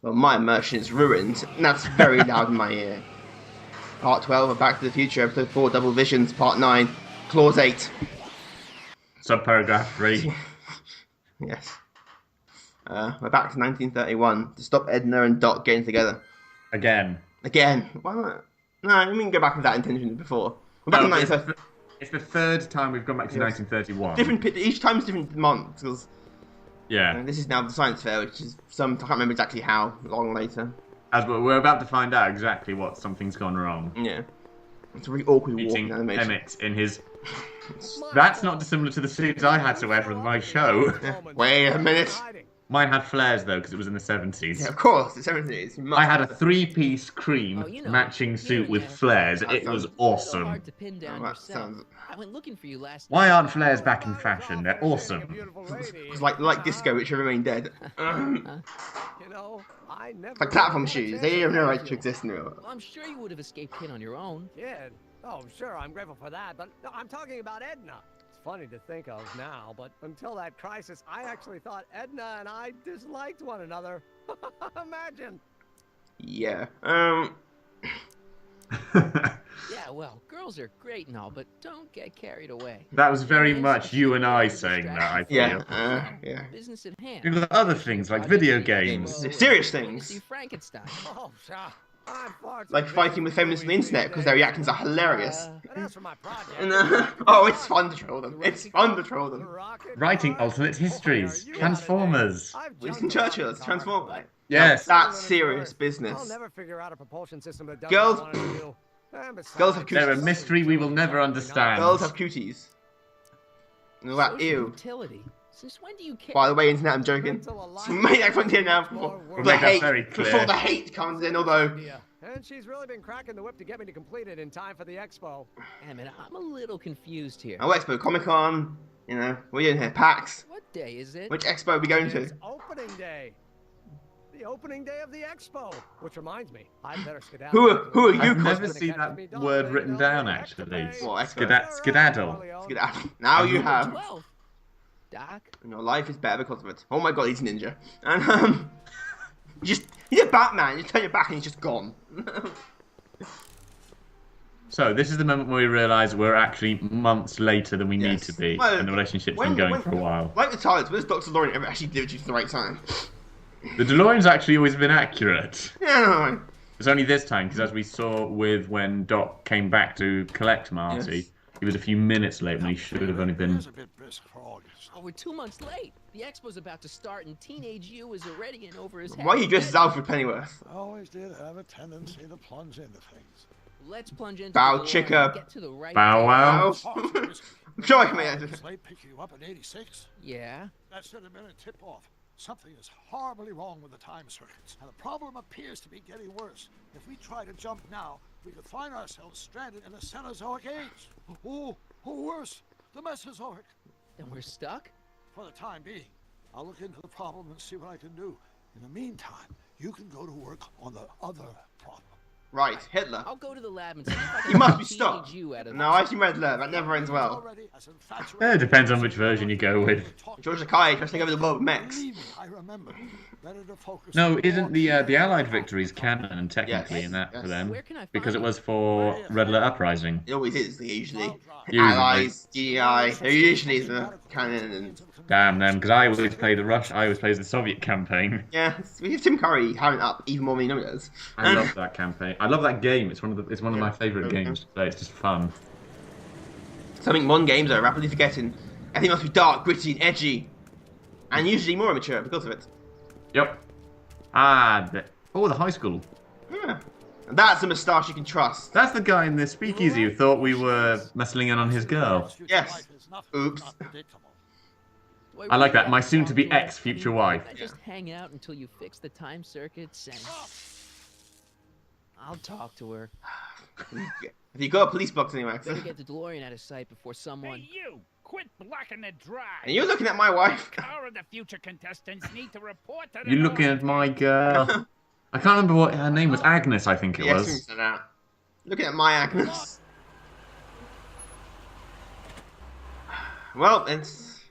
Well, my immersion is ruined, and that's very loud in my ear. Part 12 of Back to the Future, Episode 4, Double Visions, Part 9, Clause 8. Subparagraph 3. Yes. We're back to 1931 to stop Edna and Doc getting together. Again. Why not? No, we can go back with that intention before. We're back in 1930. It's the third time we've gone back to 1931. Each time's different months, because this is now the science fair, which is I can't remember exactly how long later. As we're about to find out exactly what something's gone wrong. Yeah. It's a really awkward Meeting walking animation. Emmett in his... That's not dissimilar to the suits I had to wear for my show. Wait a minute. Mine had flares though, because it was in the 70s. Yeah, of course, the 70s. I had a 3-piece cream matching suit with flares. It was awesome. I went looking for you last Why aren't flares back in fashion? They're awesome. It's like disco, which have remained dead. Like platform shoes. They have no right to exist anymore. Well, I'm sure you would have escaped Kid on your own. Kid? Oh, sure, I'm grateful for that, but no, I'm talking about Edna. It's funny to think of now, but until that crisis, I actually thought Edna and I disliked one another. Imagine. Yeah. Yeah, well, girls are great and all, but don't get carried away. That was very much you and I saying that, I feel. Yeah. Business at hand. You've got other things, like video games. Serious things. See Frankenstein. Oh, sure. I'm far too Like busy fighting with feminists on the internet, because their reactions are hilarious. And as for my project, Oh, it's fun to troll them. It's fun to troll them. Writing alternate histories. Transformers. Winston Churchill's Transformers. Yes. That's serious I'll business. never figure out a propulsion system that does Girls- what I want to do. And besides, Girls have They're a cuties. mystery we will never understand. Girls have cuties. And all that, Social ew. utility. Since when do you care? By the way, internet, I'm joking. Make that point here now before the make that very hate, clear. before the hate comes in, although... And she's really been cracking the whip to get me to complete it in time for the expo. Damn it, I'm a little confused here. Oh, Expo, Comic-Con, what are you doing here? PAX? What day is it? Which Expo are we going to? It's opening day. The opening day of the expo. Which reminds me, I better skedaddle. Who are you I've never cosplaying? seen that word written down, actually. What, Expo? Skedaddle. Now you have. 12. Doc? And your life is better because of it. Oh my god, he's a ninja. And, he's a Batman. You turn your back and he's just gone. So, this is the moment where we realise we're actually months later than we need to be, Well, and the relationship's been going for a while. Like the TARDIS, where's Dr. Lorien ever actually delivered you to the right time? The DeLorean's actually always been accurate. Yeah, It's only this time, because as we saw with when Doc came back to collect Marty, he was a few minutes late when he should have only been... Oh, we're 2 months late. The expo's about to start and teenage you is already in over his head. Why are you dressed as Alfred Pennyworth? I always did have a tendency to plunge into things. Let's plunge into Bow the DeLorean chicka. and get to the right Bow day. wow. I'm sure I can make that. Slate picking you up in 86? Yeah? That should have been a tip-off. Something is horribly wrong with the time circuits, and the problem appears to be getting worse. If we try to jump now, we could find ourselves stranded in the Cenozoic age. Or worse, the Mesozoic. Then we're stuck? For the time being, I'll look into the problem and see what I can do. In the meantime, you can go to work on the other problem. Right, Hitler. I'll go to the lab and see if I can You must be teenage stopped. you out of No, I've seen Red Alert. That never ends well. Already as Yeah, infatuated it depends on which version you go with. George Takei tries to take over the world with mechs. Believe me, I remember. Better to focus No, on isn't the more Allied victories canon technically Yes, in that yes. for them? Where can I find Because it them? was for Red Alert Uprising. It always is, usually. Usually. Allies, GI, they're usually the canon and... Damn them, because I always play the Rush. I always play the Soviet campaign. Yeah, we have Tim Curry having it up even more than he normally does. I love that campaign. I love that game. It's one of my favourite games to play. It's just fun. Something modern games are rapidly forgetting. Everything must be dark, gritty, and edgy. And usually more immature because of it. Yep. The high school. Yeah. And that's a moustache you can trust. That's the guy in the speakeasy who thought we were muscling in on his girl. Yes. Oops. Why, I like that. really? My soon-to-be ex-future wife. I just hang out until you fix the time circuits and I'll talk to her. Have you got a police box anyway? Better get the DeLorean out of sight before someone. Hey, you! Quit blocking it dry! And you're looking at my wife. Our the future contestants need to report to the You're looking at my girl. I can't remember what her name was. Agnes, I think it Yes, was. said that. Looking at my Agnes. Well, this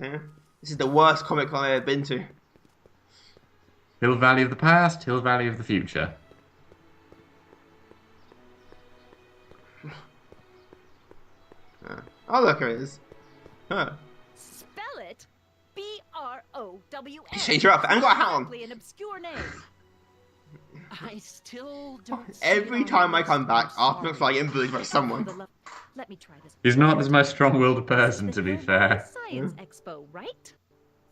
is the worst Comic Con I've ever been to. Hill Valley of the past, Hill Valley of the future. Oh, look, here it is. Huh. Spell it B-R-O-W-N. Change her up. I haven't got a hat on. An obscure name. I still don't see Every it on time the I list. come back, I'm Arthur looks like getting bullied by someone. Let me try this. He's not the most strong-willed person, to be fair. Science Expo, right?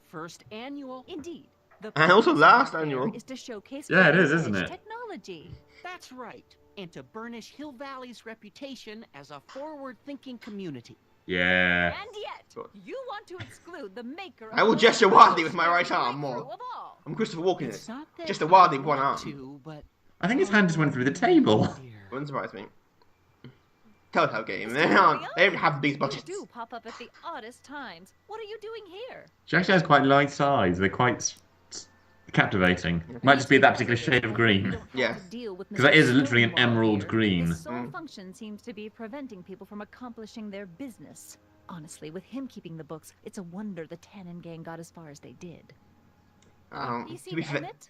First annual. Indeed. The And also purpose of last the fair annual. is to showcase Yeah, it is, cutting-edge isn't it? Technology. That's right. And to burnish Hill Valley's reputation as a forward-thinking community. Yeah. And yet, you want to exclude the maker of I will the gesture most wildly with my right arm breakthrough more. of all. I'm Christopher Walken. It's not that Just a I wildly with one want arm. to, but I think his hand just went through the table. dear. Wouldn't surprise me. Telltale game. They don't have the biggest You budgets. do pop up at the oddest times. What are you doing here? She actually has quite light eyes. They're quite captivating. Might just be that particular shade of green. Yeah. Because that is literally an emerald green. His sole function seems to be preventing people from accomplishing their business. Honestly, with him keeping the books, it's a wonder the Tannen gang got as far as they did. You To seen be fair, Emmett?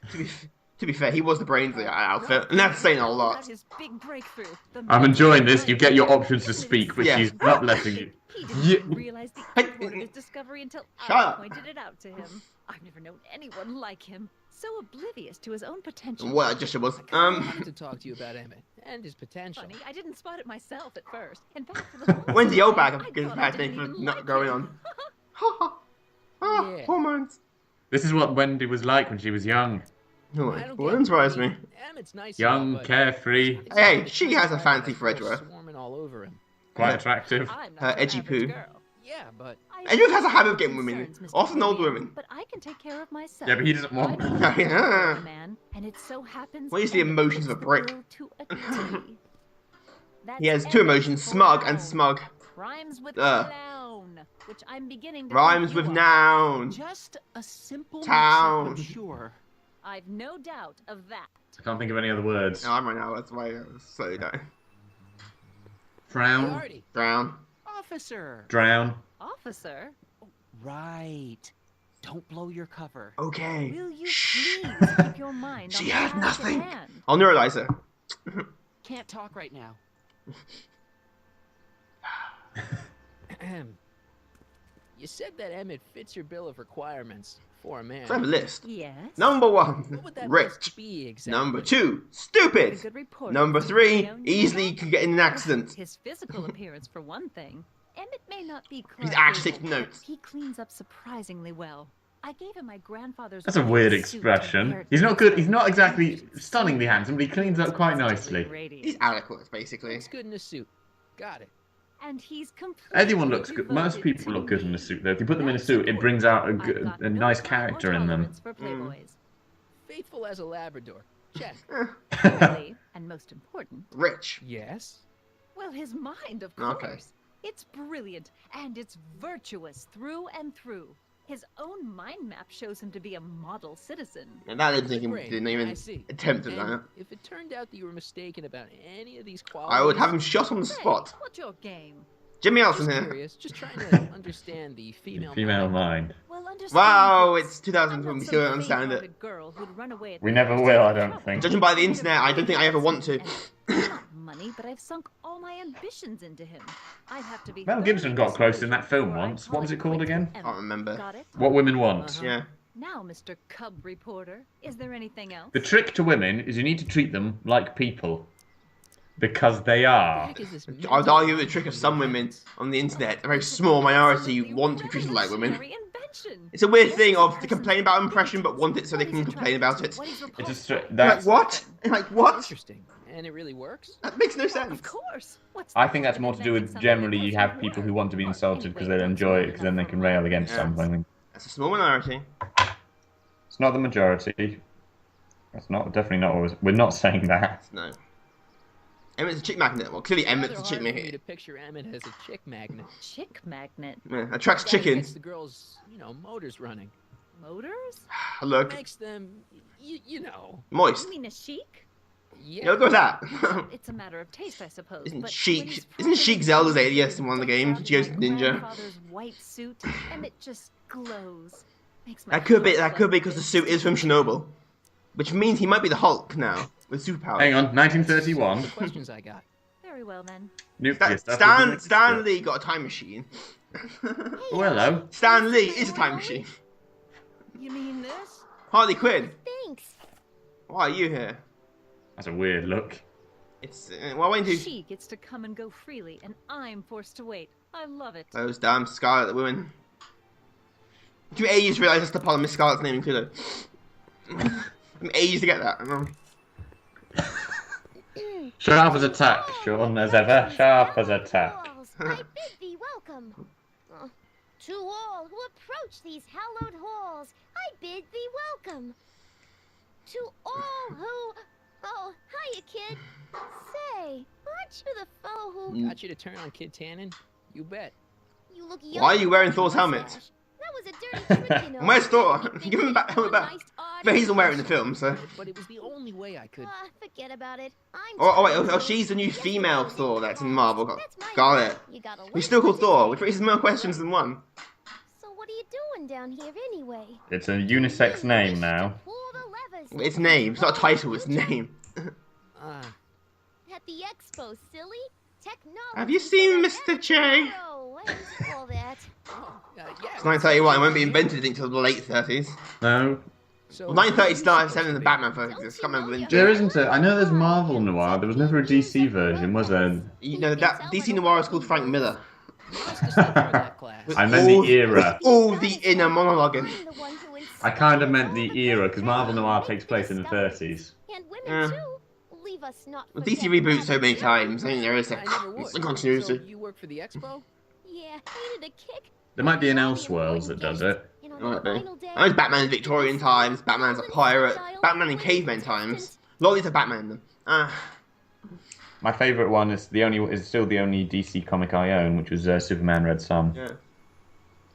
to be fair, he was the brains of the outfit, and that's saying a lot. About his big breakthrough. The I'm man enjoying this. behind You get your it. options to speak, but Yeah. she's not letting you. He didn't Yeah. even realize the Hey. import of his discovery until Shut I up. pointed it out to him. I've never known anyone like him. So oblivious to his own potential. What that gesture was. I wanted to talk to you about Emmett and his potential. Funny, I didn't spot it myself at first. In fact, for the whole When's the old bag I of good thought I bad didn't thing for even not like going him. on? Ha ha. Ah, Yeah. hormones. This is what Wendy was like when she was young. Oh, I it don't wouldn't surprise me. Emmett's nice Young, enough, but carefree, it's Hey, not she the has a kind fancy of for Edgeworth. swarming all over him. quite attractive. I'm Her not your edgy average poo. girl. Yeah, but I Edgeworth has a have habit of getting women, concerns, Mr. often older Romeo, women. But I can take care of myself. Yeah, but he doesn't want I one. know how to Yeah. a man, and it so happens What is the Emmett emotions fits of a the brick? bill to a T. That's He has two Emmett emotions, smug and Brown. smug. Rhymes with Ugh. noun, which I'm beginning to Rhymes think with you are. noun. just a simple Town. mix-up, I'm sure. I've no doubt of that. I can't think of any other words. No, I'm right now. That's why I was slowly down. Frown, Artie, Drown. officer. drown. Officer, Right. Don't blow your cover. Okay. will you Shh. please keep your mind on She the had task at nothing. hand? I'll neuralize her. Can't talk right now. You said that Emmett fits your bill of requirements for a man. So I have a list. Yes. Number one, What would that rich. list be exactly? Number two, A stupid. good reporter. Number three, Romeo, easily could get in an accident. His physical appearance, for one thing. Emmett may not be He's Clark actually Gable, taking but notes. He cleans up surprisingly well. I gave him my grandfather's. That's a white weird suit to wear expression. to He's not his good. He's not wedding. exactly stunningly handsome, but he cleans up quite nicely. Radiant. He's adequate, basically. Looks good in a suit. Got it. And he's completely Everyone looks good. Most devoted people to look good in me. a suit, though. If you put them in a That's suit, it brings out a, important. good, I've got a no nice time or character in them. tolerance for playboys. Faithful as a Labrador. Check. Really, and most important, Rich. Yes. well, his mind, of course. Okay. It's brilliant, and it's virtuous through and through. His own mind map shows him to be a model citizen. And that didn't think him, Great. didn't I even see. attempt at And that. if it turned out that you were mistaken about any of these qualities, I would have him shot on the Say, spot. what's your game? Jimmy Just Elson here. curious, just trying to understand the female. Female mind. mind. Well, understand Wow, this. it's 2000 I'm when not we some still don't understand it. faint-hearted girl who'd run away at We the never first will, I sign of don't trouble. think. Judging by the internet, I don't think I ever want to. And not money, but I've sunk all my ambitions into him. I'd have to be Mel Gibson got close in that film before I once. call What was it called quits again? with Can't remember. Got it? What women want. Uh-huh. Yeah. Now, Mr. Cub Reporter, is there anything else? The trick to women is you need to treat them like people. Because they What the are. heck is this I'd mental argue the trick of some women on the internet, a very small minority, Absolutely want to be treated like women. revolutionary invention. It's a weird This thing is of a to complain about person impression, but want it so they what can he's complain about it. attracted to, what he's It's repulsed just by. that's. Like what? Like what? Interesting. And it really works? That makes no Of sense. course. What's I the think point that's of more to do inventing with something generally that you doesn't have people who work? want to be insulted Anyway, because they don't enjoy it worry because then they enough can for rail me. against Yeah. something. That's a small minority. It's not the majority. That's not definitely not always. We're not saying that. No. Emmett's a chick magnet. Well, clearly Emmett's a Rather chick hard for me magnet. to picture Emmett as a chick magnet. Chick magnet. Yeah, attracts Guy who gets chickens. the girls, motors running. Motors? Look, Makes them, you know. moist. You mean a chic? Yeah. Yeah, look at that. It's a matter of taste, I suppose. Isn't but Chic- when he's isn't Chic properly Zelda's dressed alias in one of the games? in She goes my ninja. grandfather's white suit, and it just glows. Makes my That could be heart because the flutter. suit is from Chernobyl. Which means he might be the Hulk now, with superpowers. Hang on, 1931. The questions I got. Very well then. Nuclear stuff. Stan Lee got a time machine. Oh, hello. Stan Lee is a time machine. You mean this? Harley Quinn, Thanks. why are you here? That's a weird look. It's well, wait to She gets to come and go freely, and I'm forced to wait. I love it. those damn Scarlet women. It took me ages to realise that's the part of Miss Scarlet's name included. It took me ages to get that. Sharp as a tack, Sean, as ever. Sharp as a tack. I bid thee welcome. To all who approach these hallowed halls, I bid thee welcome. To all who... Oh, hiya, kid. Say, aren't you the fellow who... Got you to turn on Kid Tannen? You bet. You look young. Why are you wearing with Thor's a helmet? mustache. That was a dirty trick, you know. And where's Thor? You think Give him you'd back, be helmet back. nice, odd, But he's not wearing the film, so. But it was the only way I could. Forget about it. Oh wait, she's the new female Thor that's in Marvel. Got it. You gotta He's still called Thor, which raises more questions than one. So what are you doing down here anyway? It's a unisex name now. Pull the levers. It's name, it's not a title, it's name. At the expo, silly. Technology. Have you seen Mr. J? Oh, and all that. Yeah. It's 1931, it won't be invented until the late 30s. No. So, Well, 1937 in the Batman focus. I can't remember when. There isn't a... I know there's Marvel Noir. There was never a DC version, was there? You know, that DC Noir is called Frank Miller. You must have slept through that class. With I meant all- the era. with all the inner monologuing. I'm the one who I kind of meant the era, because Marvel Noir takes place in the 30s. And women Yeah. too. Leave us not. Well, DC forget reboots so many Mother's times. I think Day. there is I never would. a continuity. So you work for the expo? Yeah, ain't it a kick? There might be an Elseworlds that does it. You know, Might that be. final day, I know Batman in Victorian times, Batman's a pirate, Batman in caveman times. A lot of these are Batman in them. My favourite one is still the only DC comic I own, which was Superman Red Sun. Yeah. Which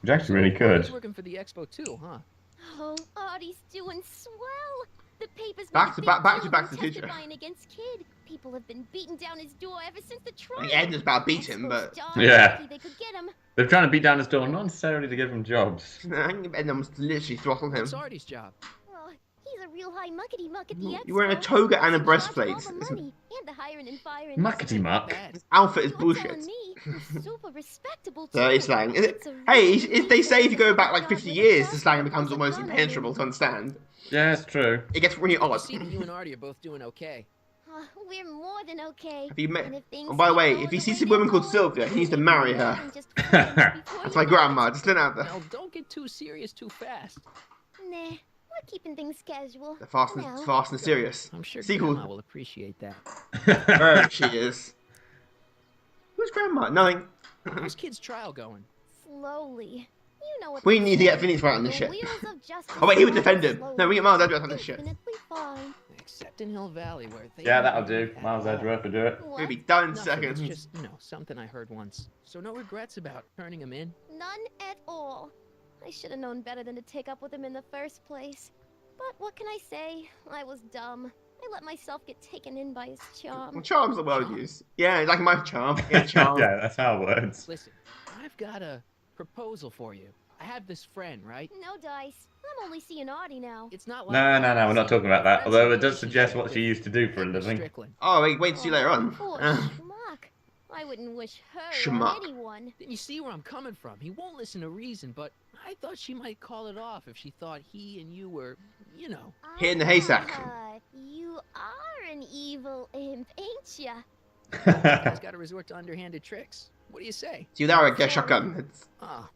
is actually really good. He's working for the expo too, huh? Oh, Artie's doing swell. The papers Back made to- a big back to deal Back of to the him Future. testifying against Kid. People have been beating down his door ever since the I trial. think Edna's about to beat him, but Yeah. They could get him. They're trying to beat down his door, not necessarily to give him jobs. I think Edna must literally throttle him. What's Artie's job? Oh, he's a real high muckety muck at the expo. You're wearing a toga and a He's in charge of breastplate. all the money and the hiring and firing. Muckety muck. Bad. His outfit is You're bullshit. telling me he's super respectable too. Dirty slang. Is it? It's a Hey, real if they say if you go back like job 50 with years, a the slang job becomes with a almost gun on impenetrable him. to understand. Yeah, it's true. It gets really I odd. see that you and Artie are both doing okay. We're more than okay. Have you met? And if things Oh, by the keep way, going if he the sees way a woman they're called going, Sylvia, he needs to marry her. and just friends before That's you my know grandma. it. Just put it out there. Now, don't get too serious too fast. Nah, we're keeping things casual. The Fast and Serious. I'm sure Sequel. Grandma will appreciate that. There she is. Who's grandma? Nothing. How's Kid's trial going? Slowly. You know what We they need to say. get Phoenix right on The this shit. wheels of justice Oh wait, he would run defend him. slowly. No, we get Miles Edgeworth on this shit. Infinitely fine. Except in Hill Valley, where they Yeah, don't that'll do do. at Miles all. Edgeworth will do it. What? We'll be done in Nothing, seconds. it's just, something I heard once. So no regrets about turning him in? None at all. I should have known better than to take up with him in the first place. But what can I say? I was dumb. I let myself get taken in by his charm. Well, charm's the word use. Yeah, like my charm. Yeah, charm. Yeah, that's how it works. Listen, I've got a proposal for you. I have this friend, right? No dice. I'm only seeing Artie now. It's not like No, we're not talking about that. Friends Although it with does suggest what relationship she used to do for a with living. Strickland. Oh, wait to see you later on. Poor Uh, schmuck. I wouldn't wish her Schmuck. on anyone. Then you see where I'm coming from. He won't listen to reason, but I thought she might call it off if she thought he and you were, you know. Hit in the haystack. You are an evil imp, ain't ya? Guys got to resort to underhanded tricks. What do you say? see you there, I get shotgun. It's Ah,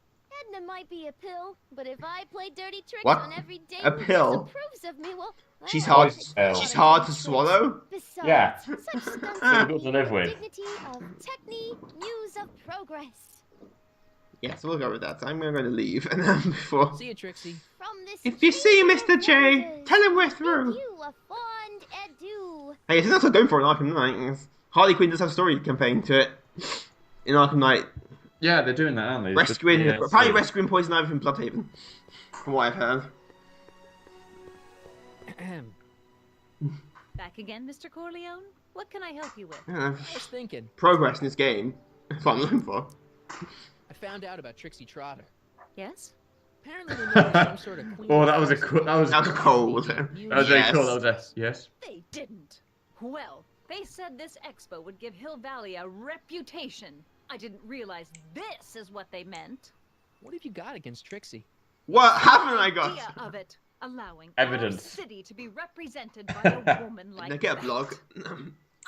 Edna might be a pill, but if I play dirty tricks What? on every date A who pill? disapproves of me, well, she's I hard. don't Pill. She's have hard to any choice. swallow. Besides, Yeah. such stunts Difficult to live with. dignity of technique, news of progress. Yeah, so we'll go with that. I'm going to leave, and then before. see you, Trixie. From this If you see chamber Mr. of J, wonders, tell him we're bid through. you a fond adieu. Hey, it's also going for an Arkham Knight. Harley Quinn does have a story campaign to it in Arkham Knight. Yeah, they're doing that, aren't they? Rescuing, Yeah, apparently rescuing Poison Ivy from Bloodhaven, from what I've heard. Back again, Mr. Corleone? What can I help you with? Yeah, I was thinking. progress in this game. That's what I'm looking for. I found out about Trixie Trotter. Yes? Apparently they made her some sort of queen. Oh, that was cold. That was cold. That was very Yes. cool. That was a yes. They didn't. Well, they said this expo would give Hill Valley a reputation. I didn't realize this is what they meant. What have you got against Trixie? What haven't I got? Idea of it, allowing Evidence. our city to be represented by a woman like Now get a that. blog.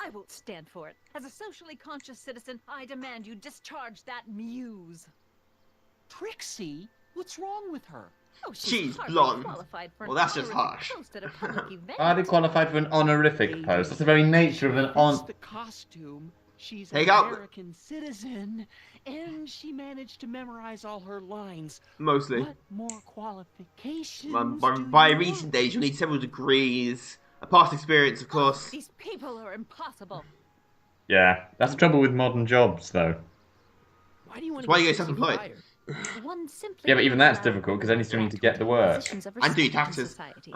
I won't stand for it. As a socially conscious citizen, I demand you discharge that muse. Trixie? What's wrong with her? Oh, She's hardly blonde. qualified for an Well, that's just honorific harsh. post at a public event. Are they qualified for an honorific post? That's the very nature of an It's on. the costume. She's Take an out- American citizen, and she managed to memorize all her lines. Mostly. What more qualifications? By do you recent want? days, you need several degrees. A past experience, of course. These people are impossible. Yeah, that's the trouble with modern jobs, though. Why do you want Why to you get get Trixie self-employed? fired? One simply Yeah, but even that's cannot difficult because then you still need to get the respect work. positions of And do your respect in taxes. society.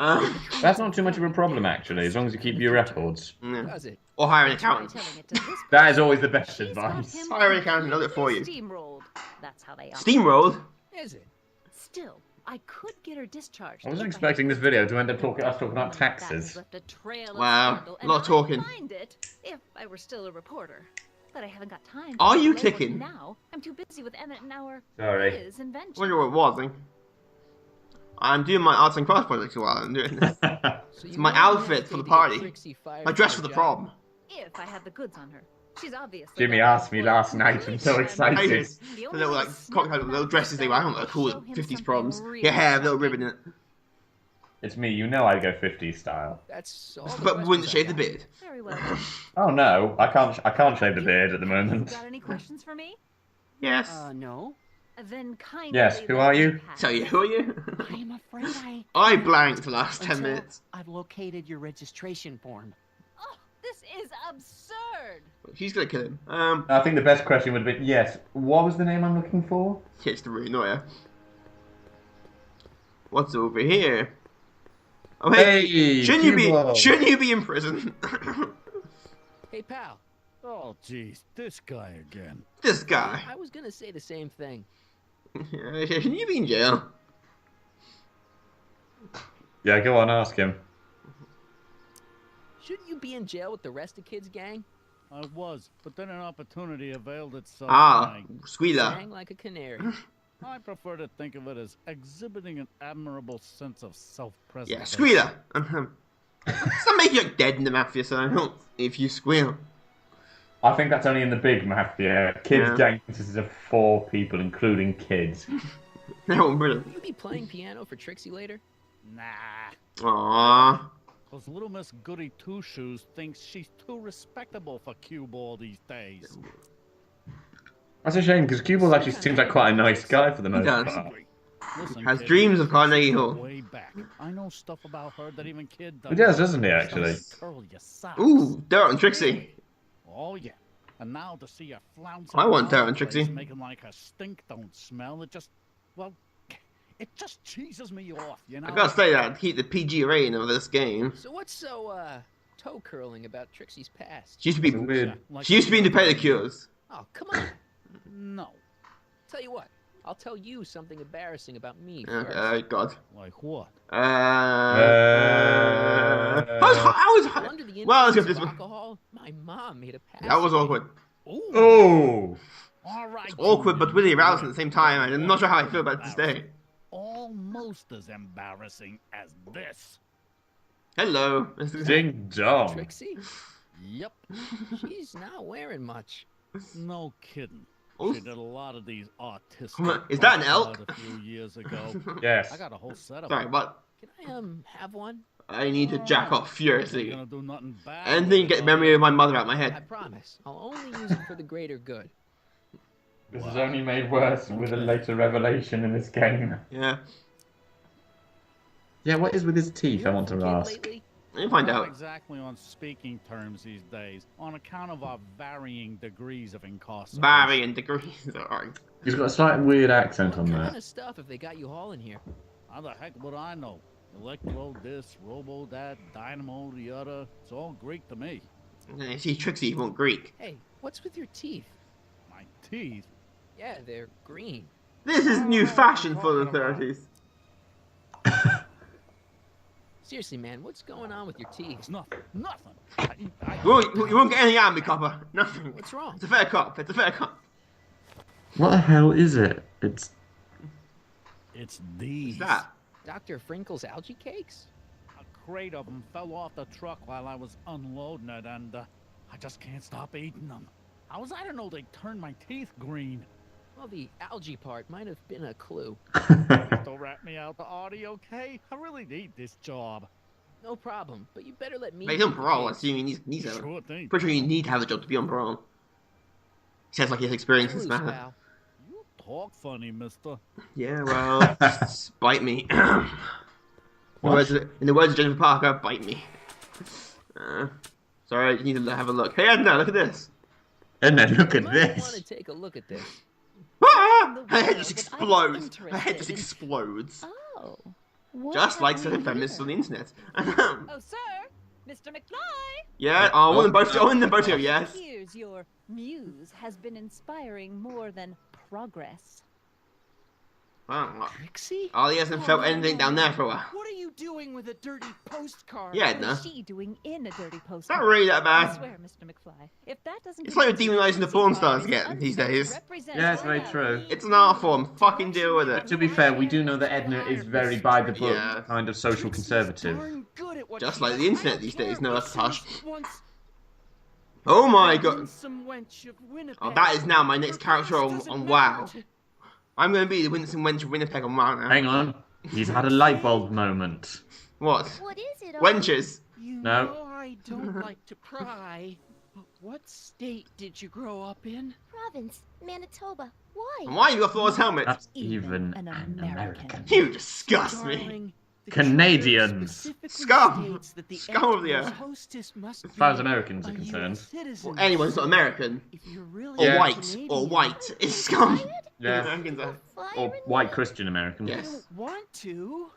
That's not too much of a problem, actually, as long as you keep your records. Yeah. Does it? Or hire an Try accountant. telling it to this That is always the best She's got advice. him Hire an accountant, they'll do it for you. Steamrolled. That's how they are. Steamrolled? Is it? Still, I could get her discharged. I wasn't if expecting had this video to to. end up us talking about That has taxes. left a trail of Wow, scandal, a and lot of I'd talking. mind it if I were still a reporter. But I haven't got time. Are to you delay work clicking? Now I'm too busy with Emmett and our Sorry. his invention. I wonder what it was, I think. I'm doing my arts and crafts project while I'm doing this. So you my really outfit hesitate for the to get party. Trixie fired My dress from for the her job? prom. If I had the goods on her, she's obviously. Jimmy got asked me one last foot night, I'm so in excited. the Ages. only The little way like to snap cocktail him little out dresses they wear. I don't know what is they're called show at him 50s something proms. really Your hair, little shocking. ribbon in it. It's me, you know I go 50s style. That's all the But wouldn't questions I shave the got. beard. Very well. then. Oh no, I can't shave the beard at the You moment. got any questions for me? Yes. No. Then kindly. Yes, who let are me you? pass. Tell you, who are you? I'm afraid I. I blanked the last 10 Until minutes. I've located your registration form. Oh, this is absurd. He's gonna kill him. I think the best question would have been, yes, what was the name I'm looking for? It's the really annoyer. What's over here? Oh hey, Hey, shouldn't Cubo. you be in prison? Hey, pal. Oh, jeez, this guy again. This guy. I was gonna say the same thing. Shouldn't you be in jail? Yeah, go on, ask him. Shouldn't you be in jail with the rest of kids' gang? I was, but then an opportunity availed itself. Ah, and squealer. Sang like a canary. I prefer to think of it as exhibiting an admirable sense of self-preservation. Yeah, squealer. It's not make you look dead in the mafia, so I don't. If you squeal. I think that's only in the big mafia. Kids Yeah. gang consists of 4 people, including kids. No, brilliant. Will you be playing piano for Trixie later? Nah, Aww. because little Miss Goody Two-Shoes thinks she's too respectable for cue ball these days. That's a shame, because Cubo actually seems like quite a nice guy for the most does. part. Listen, Has kid, dreams of Carnegie Hall. way back. I know stuff about her that even kid He does, doesn't he, actually? Curl your socks. Ooh, dirt on Trixie. Oh yeah. And now to see her flounce I want around that one, the place, Trixie. making like her stink don't smell. It just, well, it just cheeses me off, you know. I gotta say that to keep the PG rating of this game. So what's so toe curling about Trixie's past? She used to be That's weird. Like She used to be into pedicures. Oh, come on. No. Tell you what. I'll tell you something embarrassing about me Okay, first. God. Like what? I was While under the well, let's influence get of this one. alcohol, my mom made a pass. That was awkward. Ooh. Oh! All right. Awkward, but Junior, really you arousing win. at the same time. I'm not sure how I feel about it to this day. Almost as embarrassing as this. Hello. Ding dong. Trixie? Yep. She's not wearing much. No kidding. Oof. She did a lot of these artistic. Come on, is that an elk? postcards A few years ago. Yes. I got a whole set of Sorry, them. but Can I have one? I need to jack off Ain't furiously. gonna do nothing bad And with then it, get the though. memory of my mother out of my I head. promise. I'll only use it for the greater good. This is only made worse with a later revelation in this game. Yeah. Yeah, what is with his teeth, I want to Kid ask. lately? Let me find We're not out. exactly on speaking terms these days, on account of our varying degrees of incarceration. Varying degrees. Alright. He's got a slight weird accent What on kind there. of stuff have they got you all in here? How the heck would I know? Electro this, robo that, dynamo the other. It's all Greek to me. I see Trixie won't Greek. Hey, what's with your teeth? My teeth. Yeah, they're green. This is new fashion for the 30s. Seriously, man, what's going on with your teeth? It's nothing. Nothing. You won't get anything out of me, copper. Nothing. What's wrong? It's a fair cop. It's a fair cop. What the hell is it? It's these. What's that? Dr. Frinkle's algae cakes? A crate of them fell off the truck while I was unloading it, and I just can't stop eating them. How was I to know they turned my teeth green? Well, the algae part might have been a clue. Don't rat me out the audio, okay? I really need this job. No problem, but you better let me... But he's on parole, I assume he needs a... Sure thing. Pretty sure you need to have a job to be on parole. He sounds like his experience in this Loose, matter. pal. You talk funny, mister. Yeah, well, just bite me. In the words of Jennifer Parker, bite me. Sorry, you need to have a look. Hey, Edna, look at this. Edna, look at You might want this. to take a look at this. Ah! Her head just explodes. Her head just explodes. Oh. What Just like have certain we feminists here? on the internet. Oh, sir, Mr. McFly. Yeah, I want them both. I want them both to. Yes. Here's your muse has been inspiring more than progress. Wow. Trixie? Ollie hasn't felt anything down there for a while. What are you doing with a dirty postcard? Yeah, What Edna. is she doing in a dirty It's postcard? not really that I bad. swear, Mr. McFly, if that doesn't It's like we're convince you demonising the that porn Trixie stars is again these unfit to days. represent Yeah, it's very our true. It's an art form. Fucking deal with it. To be fair, we do know that Edna is very by the book, Yeah. kind of social conservative. Darn good at what Just she like does. the internet I don't these days. care No, if that's she harsh. once Oh my god. winsome wench of Winnipeg. Oh, that is now my next Her character past on doesn't WoW. matter. I'm going to be the Winston Wench of Winnipeg on WoW now. Hang on. He's had a light bulb moment. What? What is it? Wenches. You No. know I don't like to pry. But what state did you grow up in? Province, Manitoba. Why? And why you got Thor's helmet? That's even an an American. American. You disgust me. Darling, the Canadians. charter specifically Scum. states that the Scum of the emperor's earth. hostess must As far as be Americans are a concerned. US citizen. Well, anyone who's not American. If you're really Or Yeah. white. Canadian, Or white. Is scum. Yeah. Americans are. Or white Christian Americans. I Yes. don't want to.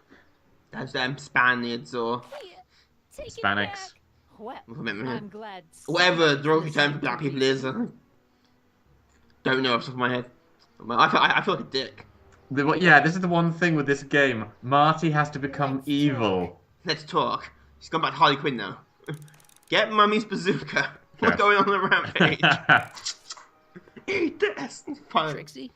That's them Spaniards or Take it Hispanics. back. Well, I'm glad. whatever the derogatory term for black people is. Don't know off the top of my head. I feel like a dick. Yeah, this is the one thing with this game. Marty has to become evil. Let's talk. She's gone back to Harley Quinn now. Get Mummy's bazooka. What's Yes. going on the rampage? Eat this. Fine. Trixie?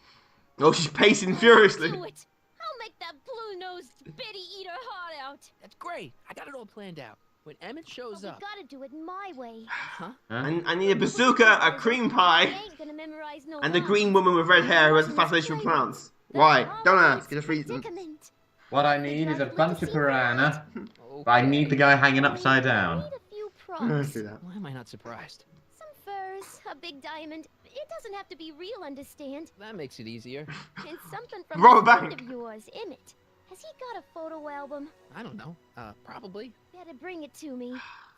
Oh, she's pacing furiously. Do it. I'll make that blue-nosed Betty eat her heart out. That's great. I got it all planned out. When Emmett shows But up... we gotta do it my way. Huh? I need a bazooka, a cream I pie, ain't gonna memorize no and the lines. green woman with red hair who has a fascination with plants. Why? Don't ask. Just read them. Predicament. What I need is a bunch of piranha, Okay. but I need the guy hanging upside down. Need a few Let's props. do that. Why am I not surprised? Some furs, a big diamond. It doesn't have to be real, understand? That makes it easier. And something from Rob a that friend bank. of yours, Emmett. Has he got a photo album? I don't know. Probably. Better bring it to me.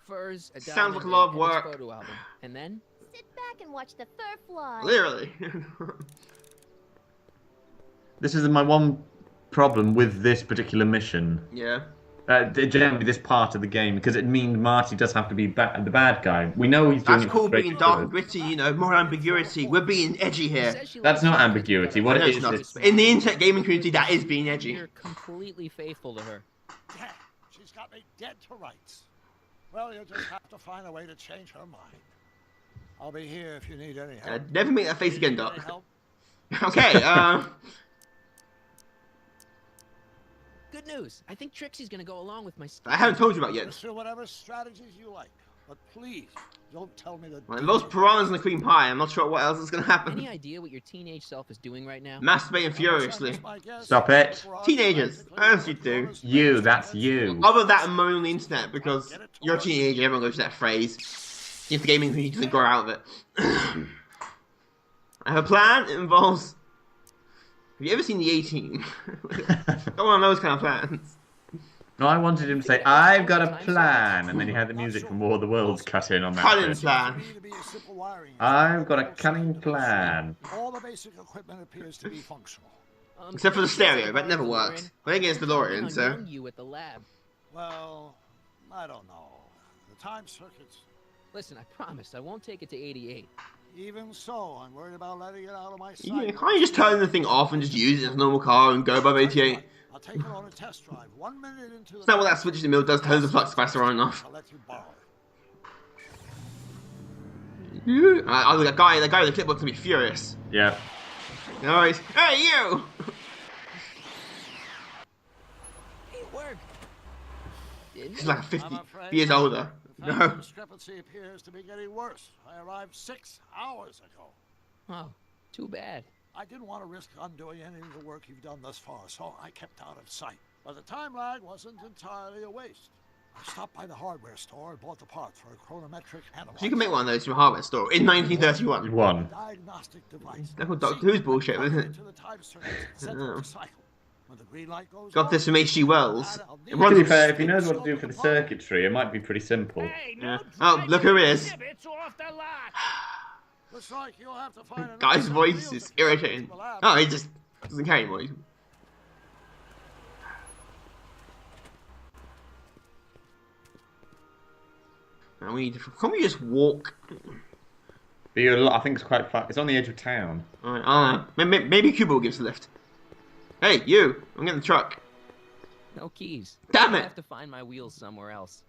Furs, a Sounds like diamond, a lot of and Emmett's work. photo album. And then? Sit back and watch the fur fly. Literally. This is my one problem with this particular mission. Yeah. Generally, this part of the game, because it means Marty does have to be the bad guy. We know he's doing That's it cool straight being dark and through. gritty, you know, more ambiguity. We're being edgy here. Says she That's loves not you, ambiguity. but What No, it it's is, not. it's- In the internet gaming community, that is being edgy. You're completely faithful to her. Yeah, she's got me dead to rights. Well, you'll just have to find a way to change her mind. I'll be here if you need any help. Never make that face again, Need any Doc. help? Okay, Good news. I think Trixie's gonna go along with my scheme. I haven't told you about yet. Pursue whatever strategies you like, but please don't tell me the. Well, those piranhas and the cream pie, I'm not sure what else is going to happen. Any idea what your teenage self is doing right now? Masturbating furiously. Stop it. Teenagers, as you do. You, that's you. Other than that and moan on the internet, because you're a teenager, everyone goes to that phrase. If the gaming community doesn't grow out of it. I have a plan, it involves... Have you ever seen the A-Team? Don't want those kind of plans. No, I wanted him to say, I've got a plan, and then he had the music from War of the Worlds cut in on that Cunning bit. plan. I've got a cunning plan. All the basic equipment appears to be functional. Except for the Trixie's stereo, a that never DeLorean. works. I think it's DeLorean, On so... young you at the lab. Well, I don't know. The time circuits. Listen, I promise I won't take it to 88. Even so, I'm worried about letting it out of my sight. Yeah, can't you just turn the thing off and just use it as a normal car and go above 88? I'll take it on a test drive. 1 minute into the... Is that what that switch in the middle does? Turns the flux capacitor on and off. I'll let you borrow it. The guy with the clipboard's gonna be furious. Yeah. Alright. Hey, you! It worked. He's like 50 years older. The No. discrepancy appears to be getting worse. I arrived 6 hours ago. Oh, too bad. I didn't want to risk undoing any of the work you've done thus far, so I kept out of sight. But the time lag wasn't entirely a waste. I stopped by the hardware store and bought the parts for a chronometric analyzer. So you can make one of those from a hardware store in 1931. One. Diagnostic device. That's what Doctor Who's bullshit, isn't it? Into the time circuit, set to cycle. When the green light goes Got this from H.G. Wells. To be fair, if he knows what to do for the circuitry, it might be pretty simple. Hey, Yeah. no Oh, look who it is. exhibits off the lot. Looks like you'll have to find another Guy's set of voice wheels is to get irritating. into the lab. Oh, he just doesn't care anymore. And we need to... Can't we just walk? I think it's quite far. It's on the edge of town. Alright, maybe Cuba will give us a lift. Hey, you! I'm getting the truck. No keys. Damn I it! have to find my wheels somewhere else.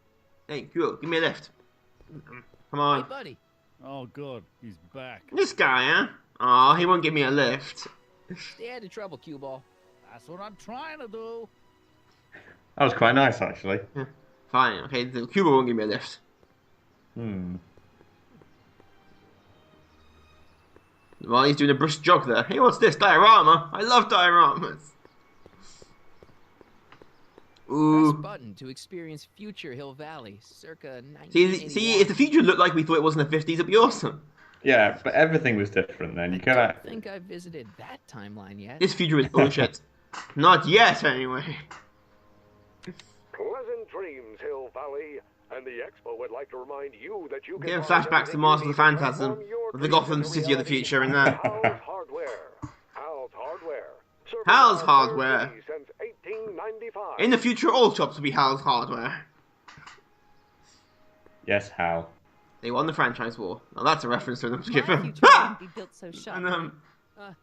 Hey, Cuba, give me a lift. Come Hey, on. buddy. Oh, good. He's back. This guy, huh? Aw, he won't give me a lift. Stay out of trouble, cue ball. That's what I'm trying to do. That was quite nice, actually. Fine, okay, the Cuba won't give me a lift. Well, he's doing a brisk jog there. Hey, what's this? Diorama! I love dioramas! Ooh. Press button to experience future Hill Valley, circa 1981. See, if the future looked like we thought it was in the 50s, it'd be awesome. Yeah, but everything was different then. You I could don't have... think I've visited that timeline yet. This future is bullshit. Not yet, anyway. Pleasant dreams, Hill Valley. And the Expo would like to remind you that you can Getting find flashbacks to everything Mars you of the need to Phantasm, transform your of the dreams Gotham into City of the reality. future in there. Hal's Hardware. Hal's Hardware. Serving Hal's our Hardware. city Since 1895. In the future, all shops will be Hal's Hardware. Yes, Hal. They won the franchise war. Now that's a reference to them. My future Ha! wouldn't be built so sharp. And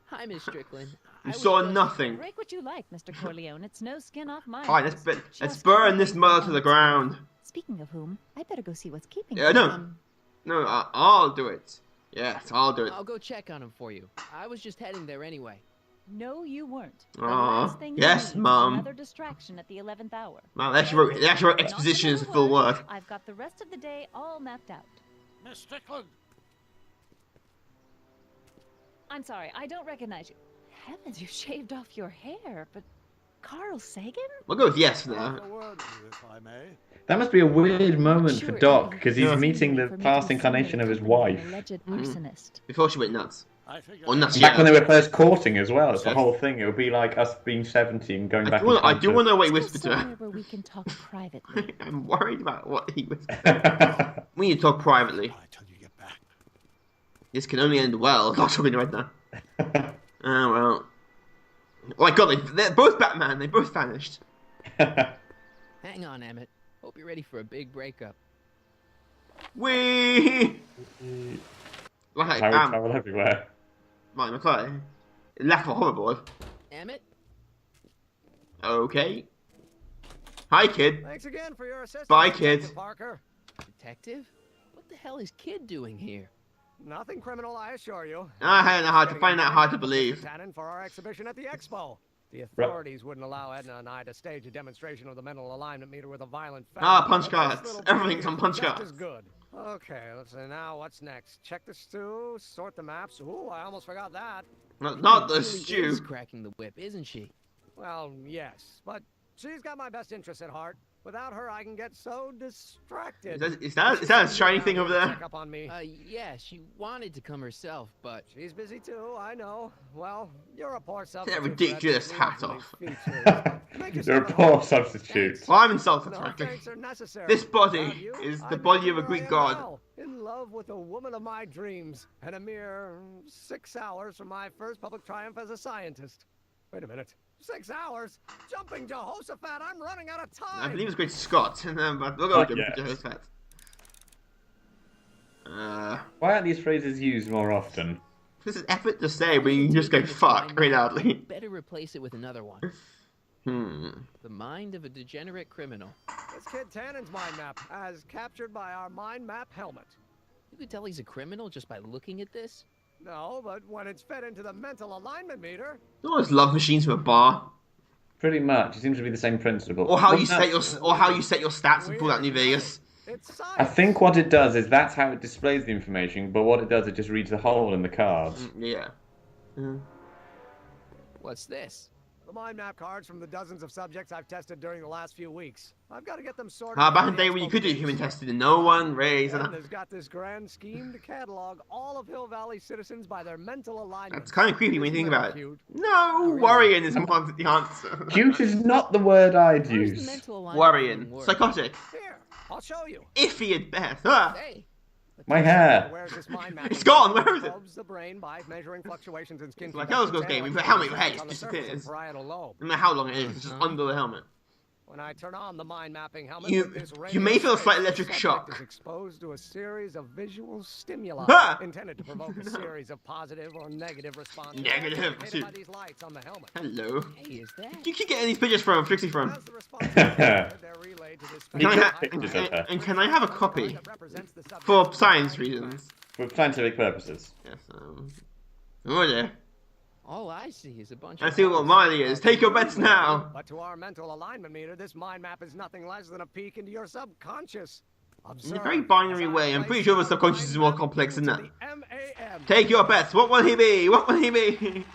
Hi, Miss Strickland. you I was saw just- nothing. Break what you like, Mr. Corleone. It's no skin off my Fine, nose. let's Just burn this keep mother it to the on. ground. Speaking of whom, I better go see what's keeping Yeah, him. no, I'll do it. Yes, I'll do it. I'll go check on him for you. I was just heading there anyway. No, you weren't. The Aw, last thing yes, you need is Mum. another distraction at the 11th hour. Wow, they actually wrote Not exposition as a another full word. I've got the rest of the day all mapped out. Miss Strickland, I'm sorry, I don't recognize you. Heavens, you shaved off your hair, but Carl Sagan? We'll go with yes for have now. a word with you, if I may. That must be a weird moment for Sure, Doc, it because he's Yeah. meeting the For me to past be incarnation of his somebody wife. an alleged arsonist. Before she went nuts. I figured Or nuts Back yet. when they were first courting as well, it's the Yes. whole thing. It would be like us being 70 and going back in I time do to- want to know what he Let's whispered go to her. somewhere where we can talk privately. I'm worried about what he whispered. We need to talk privately. Bye till you get back. This can only end well. Not talking to Edna. Oh well. Oh my god, they're both Batman. They both vanished. Hang on, Emmett. Hope you're ready for a big breakup. Wee. Like I would travel everywhere. Marty McFly. Lack of a hoverboard. Emmett? Okay. Hi, kid. Thanks again for your assistance. Bye, Detective kid. Parker. Detective? What the hell is Kid doing here? Nothing criminal, I assure you. I find that hard to believe. Cannon for our exhibition at the Expo. The authorities wouldn't allow Edna and I to stage a demonstration of the mental alignment meter with a violent felon. Punch But this cards. little Everything's on baby punch is just cards. as good. Okay, let's see now. What's next? Check the stew, sort the maps. Ooh, I almost forgot that. Not the Really stew. is cracking the whip, isn't she? Well, yes, but she's got my best interests at heart. Without her, I can get so distracted. Is that a shiny thing over there? Check up on me. Yeah, she wanted to come herself, but... She's busy too, I know. Well, you're a poor That substitute. ridiculous for hat lovely off. features. Make You're a yourself at poor home. substitute. Well, I'm insulted, No frankly. thanks are necessary. This body Without you, is the I'd body be of a where I Greek am god. now, in love with the woman of my dreams, and a mere 6 hours from my first public triumph as a scientist. Wait a minute. 6 hours? Jumping Jehoshaphat, I'm running out of time. I believe it's Great Scott, but we'll go with Yes. Jehoshaphat. Why aren't these phrases used more often? This is effort to say, but you can just go fuck very loudly. Better replace it with another one. The mind of a degenerate criminal. This kid Tannen's mind map, as captured by our mind map helmet. You could tell he's a criminal just by looking at this? No, but when it's fed into the mental alignment meter... Always love machines with a bar. Pretty much. It seems to be the same principle. Or how you set your stats in Fallout New Vegas. I think what it does is that's how it displays the information, but what it does, it just reads the hole in the cards. Yeah. What's this? The mind map cards from the dozens of subjects I've tested during the last few weeks. I've got to get them sorted. Back in the day when you could do human testing and no one raised. Edna's got this grand scheme to catalog all of Hill Valley citizens by their mental alignment. It's kind of creepy when you think about it. No, worrying is more the answer. Cute is not the word I'd use. Worrying. Psychotic. Here, I'll show you. Iffy at best. Hey. My hair. It's gone. Where is it? The brain by measuring fluctuations in skin. It's like Elder's game. We put a helmet on your head, it disappears. No matter how long it is, it's just under the helmet. When I turn on the mind mapping helmet, you may feel a slight electric shock. Is exposed to a series of visual stimuli intended to provoke a series of positive or negative responses. Negative. By these lights on the helmet. Hello. Hey, is that? You keep getting these pictures from Trixie from. And can I have a copy for science reasons? For scientific purposes. Yes. Oh yeah. All I see is a bunch I see what Miley is. Take your bets now. But to our mental alignment meter, this mind map is nothing less than a peek into your subconscious. In a very binary way, I'm pretty sure the subconscious is more complex than that. Take your bets. What will he be? What will he be?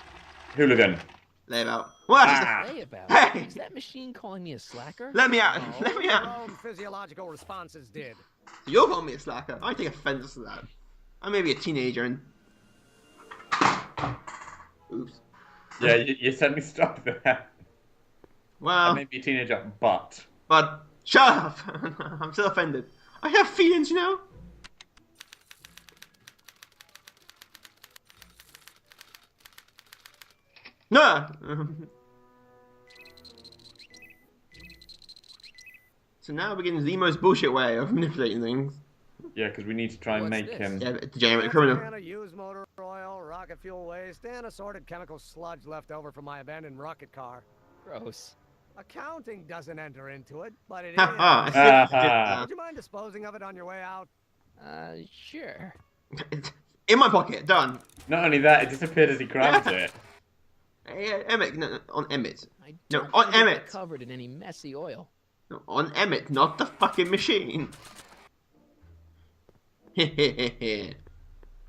Hooligan. Layabout. What? Layabout? Hey! Is that machine calling me a slacker? Let me out. No, Let me your out. own physiological responses did. You're calling me a slacker. I take offense to that. I may be a teenager and... Oops. Yeah, you said me stop there. Well... I may be a teenager, but... But... Shut up! I'm still offended. I have feelings, you know? No! So now begins the most bullshit way of manipulating things. Yeah, because we need to try and make him... Yeah, degenerate criminal. Used motor oil, rocket fuel waste, and assorted chemical sludge left over from my abandoned rocket car. Gross. Accounting doesn't enter into it, but it is. Would you mind disposing of it on your way out? Sure. In my pocket, done. Not only that, it disappeared as he grabbed it. Hey, Emmett, no, on Emmett. No, on Emmett. Covered in any messy oil. No, on Emmett, not the fucking machine. Hehehe.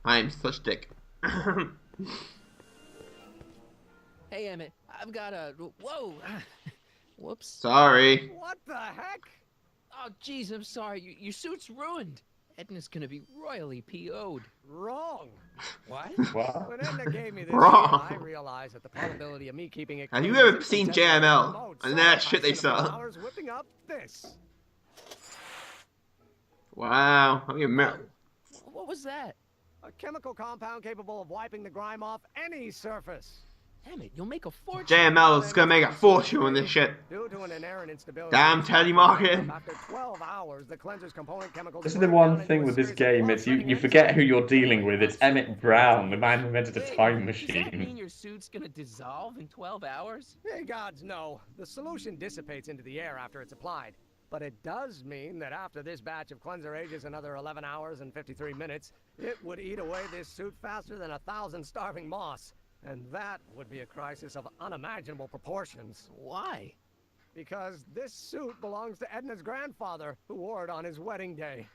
I'm such dick. Hey, Emmett, I've got a... Whoa! Whoops. Sorry. What the heck? Oh, jeez, I'm sorry. Your suit's ruined. Edna's gonna be royally PO'd. Wrong. What? Wow. When Edna gave me this, Wrong. I realized that the probability of me keeping it. Have you ever seen JML? And that shit they sell. Whipping up this. Wow. How you What was that? A chemical compound capable of wiping the grime off any surface. Emmett, you'll make a fortune. JML is gonna make a fortune on this shit. Due to an inherent instability. Damn telemarketing. After 12 hours, the cleanser's component chemicals. This is the one thing with this game, is you forget who you're dealing with. It's Emmett Brown, the man who invented a time Does that mean machine. your suit's gonna dissolve in 12 hours? Hey gods, no. The solution dissipates into the air after it's applied. But it does mean that after this batch of cleanser ages another 11 hours and 53 minutes, it would eat away this suit faster than 1,000 starving moths. And that would be a crisis of unimaginable proportions. Why? Because this suit belongs to Edna's grandfather, who wore it on his wedding day.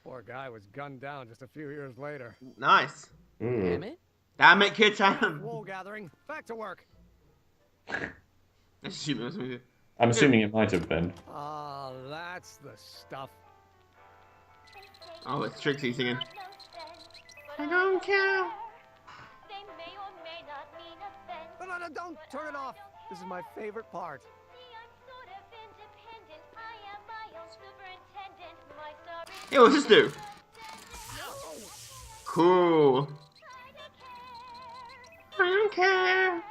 Poor guy was gunned down just a few years later. Nice. Damn it. Damn it, kid time. Wool gathering. Back to work. I'm assuming it might have been. Ah, that's the stuff. Oh, it's Trixie singing. I don't care. No, don't turn it off. This is my favorite part. Hey, what's this do? Cool. I don't care.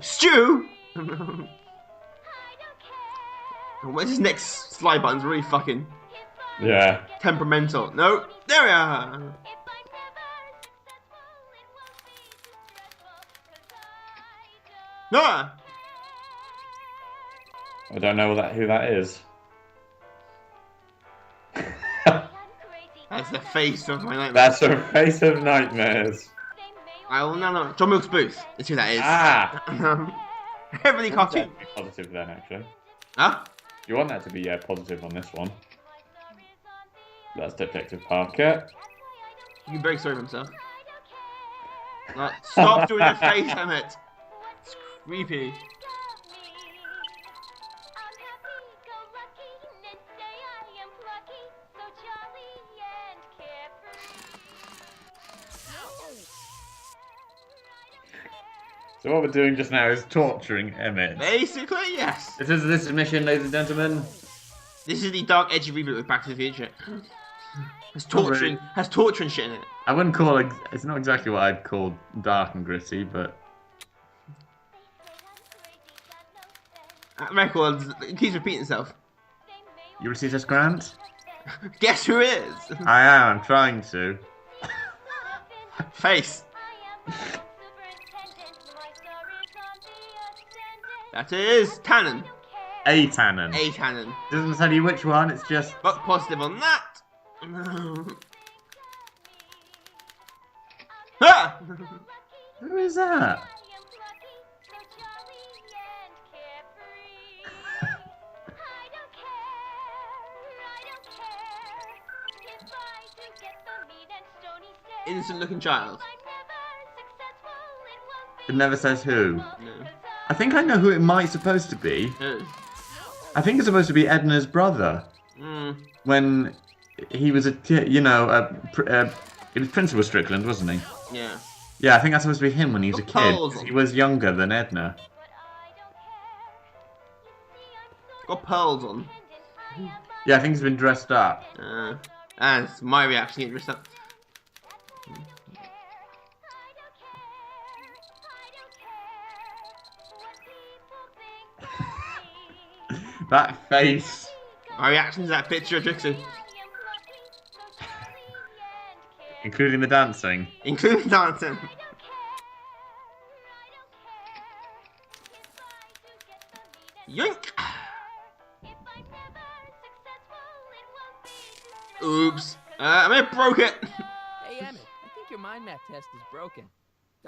Stew! Where's his next slide button's really fucking Yeah. temperamental. No, there we are. No! I don't know who that is. That's the face of my nightmare. That's her face of nightmares. No. John Wilkes Booth. That's who that is. Ah! Heavily cartoon. Be positive then, actually. Huh? You want that to be positive on this one. That's Detective Parker. He's very sorry for himself. Stop doing the face, Emmett. It's creepy. So what we're doing just now is torturing Emmett. Basically, yes. This is mission, ladies and gentlemen. This is the dark, edgy reboot with Back to the Future. Has torturing shit in it. I wouldn't call it. It's not exactly what I'd call dark and gritty, but That record keeps repeating itself. You received this grant? Guess who is? I am. I'm trying to. Face. That is Tannen. A Tannen. A Tannen. Doesn't tell you which one. It's just. But positive on that. Ah! Who is that? Innocent looking child. It never says who. No. I think I know who it might supposed to be. Who? I think it's supposed to be Edna's brother. When he was he was Principal Strickland, wasn't he? Yeah. Yeah, I think that's supposed to be him when he was a kid. pearls on. He was younger than Edna. Got pearls on. Yeah, I think he's been dressed up. That's my reaction. Get dressed up. That face. My reaction to that picture of Trixie. Including the dancing. Including dancing. Yoink! Oops. I may have broke it. Hey, Emmett, I think your mind map test is broken.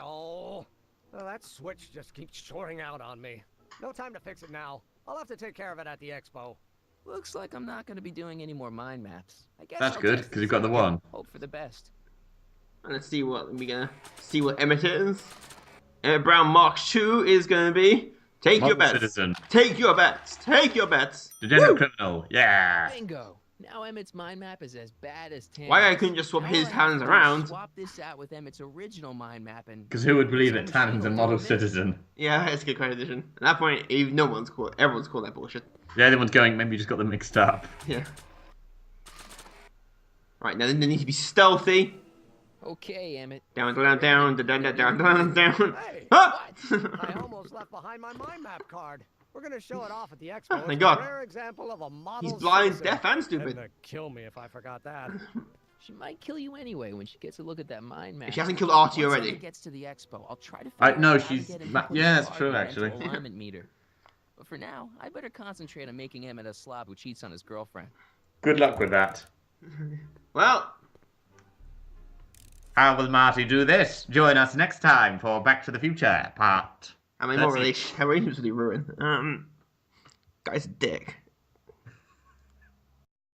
Oh, well, that switch just keeps shorting out on me. No time to fix it now. I'll have to take care of it at the expo. Looks like I'm not going to be doing any more mind maps. I guess That's I'll good, test because this you've got the out. one. Hope for the best. Let's see what we're gonna see what Emmett is. Emmett Brown Mark II is gonna be take your Model bets. citizen. Take your bets. Take your bets. Degenerate criminal. Yeah. Bingo. Now Emmett's mind map is as bad as Tan. Why I couldn't just swap his hands to around? Swap this out with Emmett's original mind map and. Because who would believe that Tannen's a model citizen? Yeah, it's a good credit edition. At that point, everyone's called that bullshit. Yeah, everyone's going, maybe you just got them mixed up. Yeah. Right, now they need to be stealthy. Okay, Emmett. Down. Hey, Ah! I almost left behind my mind map card. We're gonna show it off at the expo. Oh my It's God. a rare example of a model. He's blind, citizen. deaf, and stupid. Edna, kill me if I forgot that. She might kill you anyway when she gets a look at that mind map. If she hasn't killed Artie Once already. Emmett gets to the expo, I'll try to figure No, out how to she's. get him to put Yeah, his that's true, hardware into actually. alignment meter. But for now, I better concentrate on making Emmett a slob who cheats on his girlfriend. Good luck with that. Well, how will Marty do this? Join us next time for Back to the Future part. how many more relationships will he ruin? Guy's a dick.